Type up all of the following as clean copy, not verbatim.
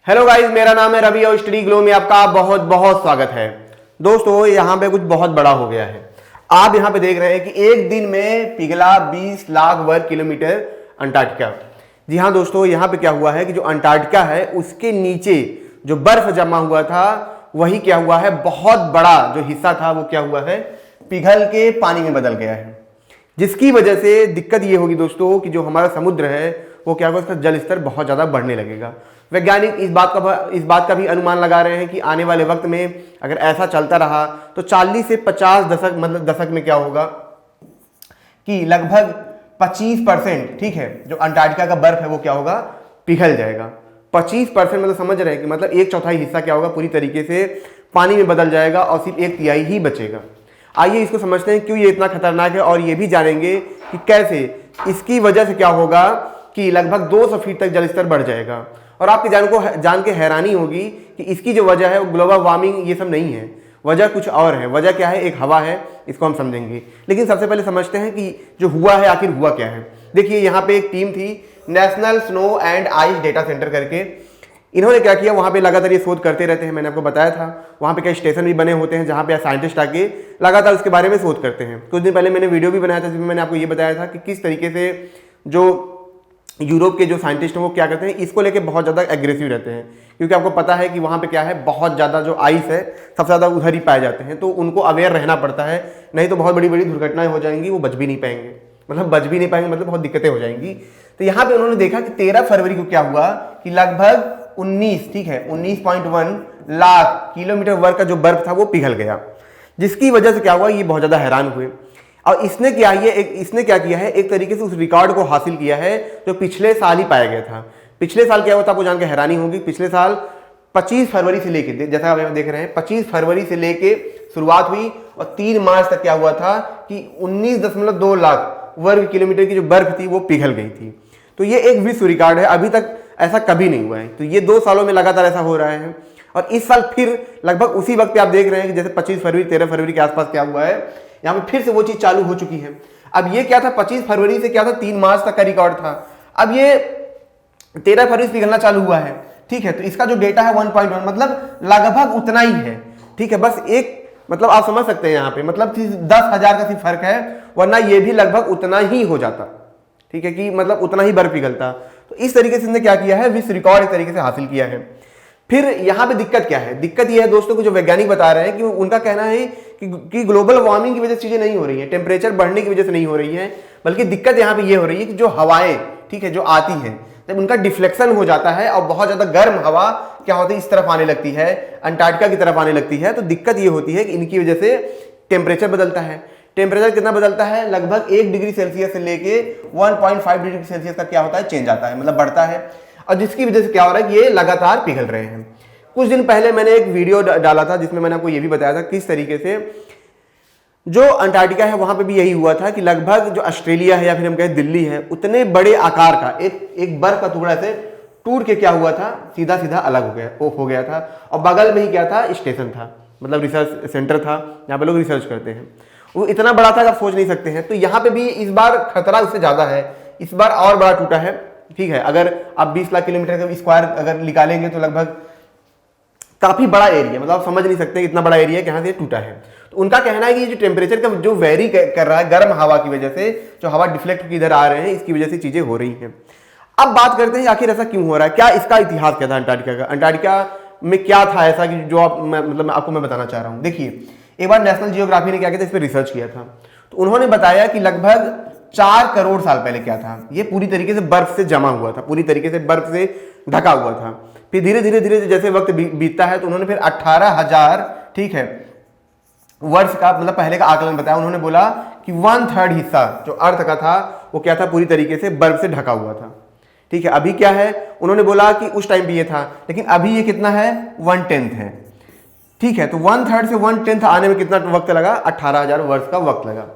Hello guys, मेरा नाम है रवि और स्टडी ग्लो में आपका बहुत बहुत स्वागत है। दोस्तों, यहाँ पे कुछ बहुत बड़ा हो गया है। आप यहाँ पे देख रहे हैं कि एक दिन में पिघला 20 लाख वर्ग किलोमीटर अंटार्कटिका। जी हाँ दोस्तों, यहाँ पे क्या हुआ है कि जो अंटार्कटिका है उसके नीचे जो बर्फ जमा हुआ था वही क्या हुआ है, बहुत बड़ा जो हिस्सा था वो क्या हुआ है, पिघल के पानी में बदल गया है। जिसकी वजह से दिक्कत ये होगी दोस्तों कि जो हमारा समुद्र है वो क्या होगा, उसका जल स्तर बहुत ज़्यादा बढ़ने लगेगा। वैज्ञानिक इस बात का भी अनुमान लगा रहे हैं कि आने वाले वक्त में अगर ऐसा चलता रहा तो 40 से 50 दशक में क्या होगा कि लगभग 25%, ठीक है, जो अंटार्कटिका का बर्फ है वो क्या होगा, पिघल जाएगा। 25% मतलब समझ रहे हैं कि मतलब 1/4 हिस्सा क्या होगा, पूरी तरीके से पानी में बदल जाएगा और सिर्फ 1/3 ही बचेगा। आइए इसको समझते हैं क्यों ये इतना खतरनाक है, और ये भी जानेंगे कि कैसे इसकी वजह से क्या होगा कि लगभग 200 फीट तक जल स्तर बढ़ जाएगा। और आपके जान के हैरानी होगी कि इसकी जो वजह है वो ग्लोबल वार्मिंग ये सब नहीं है, वजह कुछ और है। वजह क्या है, एक हवा है, इसको हम समझेंगे। लेकिन सबसे पहले समझते हैं कि जो हुआ है आखिर हुआ क्या है। देखिए, यहाँ पे एक टीम थी, national snow and ice data centre करके। इन्होंने क्या किया, वहाँ पे लगातार ये शोध करते रहते हैं। मैंने आपको बताया था वहाँ पे कई स्टेशन भी बने होते हैं जहाँ पे साइंटिस्ट आके लगातार उसके बारे में शोध करते हैं। कुछ दिन पहले मैंने वीडियो भी बनाया था जिसमें मैंने आपको ये बताया था कि किस तरीके से जो यूरोप के जो साइंटिस्ट हैं वो क्या करते हैं, इसको लेके बहुत ज़्यादा एग्रेसिव रहते हैं। क्योंकि आपको पता है कि वहाँ पे क्या है, बहुत ज़्यादा जो आइस है सबसे ज़्यादा उधर ही पाए जाते हैं, तो उनको अवेयर रहना पड़ता है, नहीं तो बहुत बड़ी बड़ी दुर्घटनाएं हो जाएंगी, वो बच भी नहीं पाएंगे। मतलब बहुत दिक्कतें हो जाएंगी। तो यहाँ पे उन्होंने देखा कि 13 फरवरी को क्या हुआ कि लगभग 19.1 लाख किलोमीटर वर्ग का जो बर्फ था वो पिघल गया। जिसकी वजह से क्या हुआ, ये बहुत ज़्यादा हैरान हुए। और इसने क्या किया है, एक तरीके से उस रिकॉर्ड को हासिल किया है जो पिछले साल ही पाया गया था। पिछले साल क्या हुआ था आपको जान के हैरानी होगी। पिछले साल 25 फरवरी से लेके, जैसा आप देख रहे हैं, 25 फरवरी से लेके शुरुआत हुई और 3 मार्च तक क्या हुआ था कि 19.2 लाख वर्ग किलोमीटर की जो बर्फ थी वो पिघल गई थी। तो ये एक विश्व रिकॉर्ड है, अभी तक ऐसा कभी नहीं हुआ है। तो ये 2 सालों में लगातार ऐसा हो रहा है। और इस साल फिर लगभग उसी वक्त पे आप देख रहे हैं कि जैसे 25 फरवरी 13 फरवरी के आसपास क्या हुआ है, यहाँ पे फिर से वो चीज चालू हो चुकी है। अब ये क्या था, 25 फरवरी से क्या था, 3 मार्च तक का रिकॉर्ड था। अब ये 13 फरवरी से पिघलना चालू हुआ है, ठीक है। तो इसका जो डेटा है 1.1, मतलब लगभग उतना ही है, ठीक है। बस एक मतलब आप समझ सकते हैं यहाँ पे मतलब 10,000 का सिर्फ फर्क है, वरना ये भी लगभग उतना ही हो जाता, ठीक है, कि मतलब उतना ही बर्फ पिघलता। तो इस तरीके से इसने क्या किया है, विश्व रिकॉर्ड इस तरीके से हासिल किया है। फिर यहाँ पे दिक्कत क्या है, दिक्कत यह है दोस्तों को जो वैज्ञानिक बता रहे हैं कि उनका कहना है कि ग्लोबल वार्मिंग की वजह से चीजें नहीं हो रही है, टेम्परेचर बढ़ने की वजह से नहीं हो रही है, बल्कि दिक्कत यहाँ पे ये हो रही है कि जो हवाएं, ठीक है, जो आती हैं, जब उनका डिफ्लेक्शन हो जाता है और बहुत ज्यादा गर्म हवा क्या होती है, इस तरफ आने लगती है, अंटार्कटिका की तरफ आने लगती है, तो दिक्कत ये होती है कि इनकी वजह से टेम्परेचर बदलता है। टेम्परेचर कितना बदलता है, लगभग 1 डिग्री सेल्सियस से लेके 1.5 डिग्री सेल्सियस तक क्या होता है, चेंज आता है, मतलब बढ़ता है। और जिसकी वजह से क्या हो रहा है कि ये लगातार पिघल रहे हैं। कुछ दिन पहले मैंने एक वीडियो डाला था जिसमें मैंने आपको ये भी बताया था किस तरीके से जो अंटार्कटिका है वहां पे भी यही हुआ था कि लगभग जो ऑस्ट्रेलिया है या फिर हम कहें दिल्ली है, उतने बड़े आकार का एक बर्फ का टुकड़ा से टूट के क्या हुआ था, सीधा सीधा अलग हो गया था। और बगल में ही क्या था, स्टेशन था, मतलब रिसर्च सेंटर था जहाँ पे लोग रिसर्च करते हैं। वो इतना बड़ा था कि आप सोच नहीं सकते हैं। तो यहाँ पे भी इस बार खतरा उससे ज्यादा है, इस बार और बड़ा टूटा है, ठीक है। अगर आप 20 लाख किलोमीटर का स्क्वायर अगर निकालेंगे तो लगभग काफी बड़ा एरिया, मतलब आप समझ नहीं सकते इतना बड़ा एरिया कहाँ से टूटा है। तो उनका कहना है कि जो टेम्परेचर का जो वेरी कर रहा है गर्म हवा की वजह से, जो हवा डिफ्लेक्ट होकर इधर आ रहे हैं, इसकी वजह से चीजें हो रही हैं। अब बात करते हैं आखिर ऐसा क्यों हो रहा है, क्या इसका इतिहास क्या था अंटार्कटिका का, अंटार्कटिका में क्या था ऐसा कि जो आपको मैं बताना चाह रहा हूँ। देखिए, एक बार नेशनल जियोग्राफी ने क्या किया था, इस पर रिसर्च किया था। तो उन्होंने बताया कि लगभग 4 करोड़ साल पहले क्या था, ये पूरी तरीके से बर्फ से जमा हुआ था, पूरी तरीके से बर्फ से ढका हुआ था। फिर धीरे धीरे जैसे वक्त बीतता है तो उन्होंने फिर 18,000, ठीक है, वर्ष का मतलब पहले का आकलन बताया। उन्होंने बोला कि 1/3 हिस्सा जो अर्थ का था वो क्या था, पूरी तरीके से बर्फ से ढका हुआ था, ठीक है। अभी क्या है, उन्होंने बोला कि उस टाइम भी ये था, लेकिन अभी ये कितना है, 1/10 है, ठीक है। तो 1/3 से 1/10 आने में कितना वक्त लगा, 18,000 वर्ष का वक्त लगा।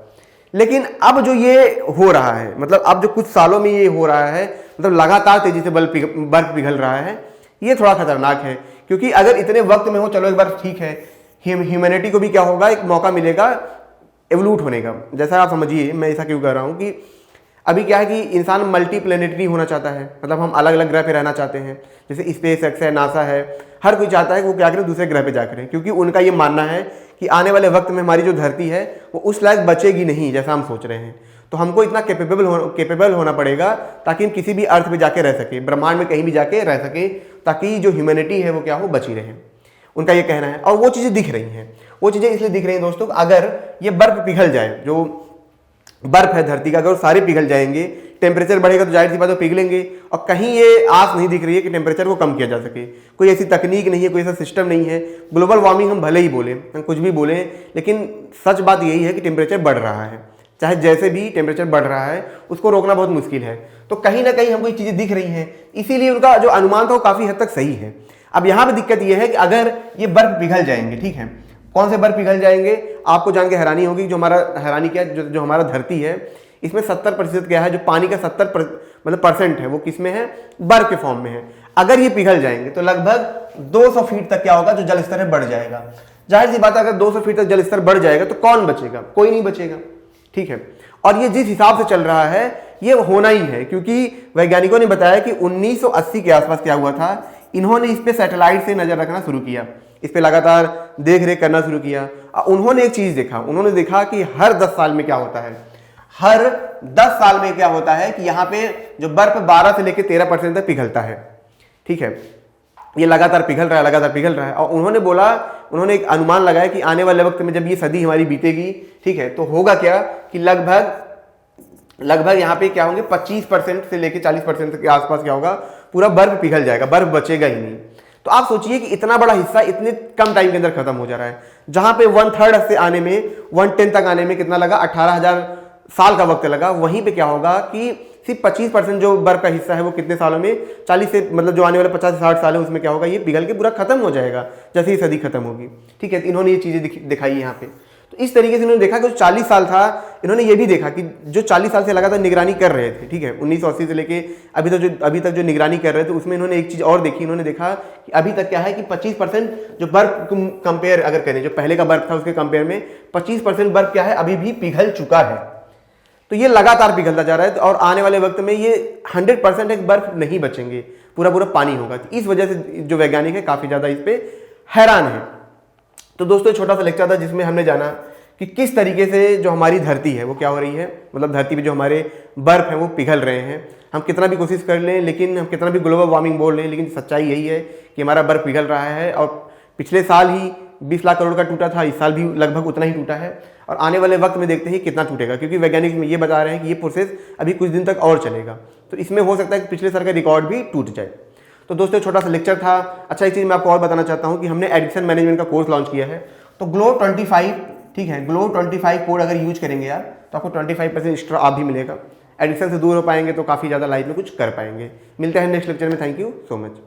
लेकिन अब जो ये हो रहा है, मतलब अब जो कुछ सालों में ये हो रहा है, मतलब लगातार तेजी से बर्फ पिघल रहा है, ये थोड़ा खतरनाक है। क्योंकि अगर इतने वक्त में हो, चलो एक बार ठीक है, ह्यूमैनिटी को भी क्या होगा, एक मौका मिलेगा एवोल्यूट होने का। जैसा आप समझिए, मैं ऐसा क्यों कह रहा हूं कि अभी क्या है कि इंसान मल्टी प्लेनेटरी होना चाहता है, मतलब हम अलग अलग ग्रह पे रहना चाहते हैं, जैसे स्पेस एक्स है, नासा है, हर कोई चाहता है कि वो क्या करें, दूसरे ग्रह पे जा करें, क्योंकि उनका ये मानना है कि आने वाले वक्त में हमारी जो धरती है वो उस लायक बचेगी नहीं जैसा हम सोच रहे हैं। तो हमको इतना केपेबल होना पड़ेगा ताकि हम किसी भी अर्थ पे जाके रह सके, ब्रह्मांड में कहीं भी जाके रह सके, ताकि जो ह्यूमैनिटी है वो क्या हो, बची रहे। उनका ये कहना है, और वो चीज़ें दिख रही हैं। वो चीज़ें इसलिए दिख रही हैं दोस्तों, अगर ये बर्फ पिघल जाए, जो बर्फ है धरती का, अगर वो सारे पिघल जाएंगे, टेम्परेचर बढ़ेगा तो जाहिर सी बात है पिघलेंगे, और कहीं ये आस नहीं दिख रही है कि टेम्परेचर को कम किया जा सके। कोई ऐसी तकनीक नहीं है, कोई ऐसा सिस्टम नहीं है। ग्लोबल वार्मिंग हम भले ही बोलें, हम कुछ भी बोलें, लेकिन सच बात यही है कि टेम्परेचर बढ़ रहा है। चाहे जैसे भी टेम्परेचर बढ़ रहा है, उसको रोकना बहुत मुश्किल है। तो कहीं ना कहीं हमको ये चीज़ें दिख रही हैं, इसीलिए उनका जो अनुमान था वो काफ़ी हद तक सही है। अब यहाँ पे दिक्कत ये है कि अगर ये बर्फ पिघल जाएंगे, ठीक है, कौन से बर्फ पिघल जाएंगे, आपको जान के हैरानी होगी। जो हमारा हैरानी क्या है, जो हमारा धरती है, इसमें 70% क्या है, जो पानी का 70% परसेंट है, वो किस में है, बर्फ के फॉर्म में है। अगर ये पिघल जाएंगे तो लगभग 200 फीट तक क्या होगा, जो जल स्तर है बढ़ जाएगा। जाहिर सी बात है, अगर 200 फीट तक जल स्तर बढ़ जाएगा तो कौन बचेगा, कोई नहीं बचेगा, ठीक है। और ये जिस हिसाब से चल रहा है ये होना ही है, क्योंकि वैज्ञानिकों ने बताया कि 1980 के आसपास क्या हुआ था, इन्होंने इस पे सैटेलाइट से नजर रखना शुरू किया, इस पे लगातार देख रेख करना शुरू किया। उन्होंने एक चीज देखा, उन्होंने देखा कि हर 10 साल में क्या होता है, हर 10 साल में क्या होता है कि यहाँ पे जो बर्फ 12 से लेकर 13% तक पिघलता है, ठीक है। ये लगातार पिघल रहा है, लगातार पिघल रहा है। और उन्होंने बोला, उन्होंने एक अनुमान लगाया कि आने वाले वक्त में जब ये सदी हमारी बीतेगी, ठीक है, तो होगा क्या कि लगभग यहाँ पे क्या होंगे, 25% से लेकर 40% के आसपास क्या होगा, पूरा बर्फ पिघल जाएगा, बर्फ बचेगा ही नहीं। तो आप सोचिए कि इतना बड़ा हिस्सा इतने कम टाइम के अंदर खत्म हो जा रहा है। जहां पे 1/3 से आने में, 1/10 तक आने में कितना लगा, 18,000 साल का वक्त लगा, वहीं पे क्या होगा कि सिर्फ 25% जो बर्फ का हिस्सा है वो कितने सालों में, 40 से, मतलब जो आने वाले 50 से 60 साल है उसमें क्या होगा, ये पिघल के पूरा खत्म हो जाएगा जैसे ही सदी खत्म होगी, ठीक है। तो इन्होंने ये चीजें दिखाई यहाँ पे। तो इस तरीके से इन्होंने देखा कि जो 40 साल था, इन्होंने ये भी देखा कि जो 40 साल से लगातार निगरानी कर रहे थे, ठीक है, 1980 से लेके अभी तक जो निगरानी कर रहे थे, उसमें इन्होंने एक चीज और देखी। इन्होंने देखा कि अभी तक क्या है कि 25% जो बर्फ कंपेयर अगर करें, जो पहले का बर्फ था उसके कंपेयर में 25% बर्फ क्या है, अभी भी पिघल चुका है। तो ये लगातार पिघलता जा रहा है, और आने वाले वक्त में ये 100% एक बर्फ नहीं बचेंगे, पूरा पूरा पानी होगा। तो इस वजह से जो वैज्ञानिक है काफी ज्यादा इस पे हैरान है। तो दोस्तों छोटा सा लेक्चर था जिसमें हमने जाना कि किस तरीके से जो हमारी धरती है वो क्या हो रही है, मतलब धरती पे जो हमारे बर्फ है वो पिघल रहे हैं। हम कितना भी कोशिश कर लें, लेकिन हम कितना भी ग्लोबल वार्मिंग बोल लें, लेकिन सच्चाई यही है कि हमारा बर्फ पिघल रहा है। और पिछले साल ही 20 लाख करोड़ का टूटा था, इस साल भी लगभग उतना ही टूटा है, और आने वाले वक्त में देखते हैं कितना टूटेगा, क्योंकि वैज्ञानिक ये बता रहे हैं कि ये प्रोसेस अभी कुछ दिन तक और चलेगा। तो इसमें हो सकता है कि पिछले साल का रिकॉर्ड भी टूट जाए। तो दोस्तों छोटा सा लेक्चर था। अच्छा, एक चीज़ मैं आपको और बताना चाहता हूँ कि हमने एडिक्शन मैनेजमेंट का कोर्स लॉन्च किया है। तो ग्लो 25, ठीक है, ग्लो 25 कोड अगर यूज करेंगे आप तो आपको 25% एक्स्ट्रा आप भी मिलेगा। एडिक्शन से दूर हो पाएंगे तो काफ़ी ज़्यादा लाइफ में कुछ कर पाएंगे। मिलते हैं नेक्स्ट लेक्चर में। Thank you so much.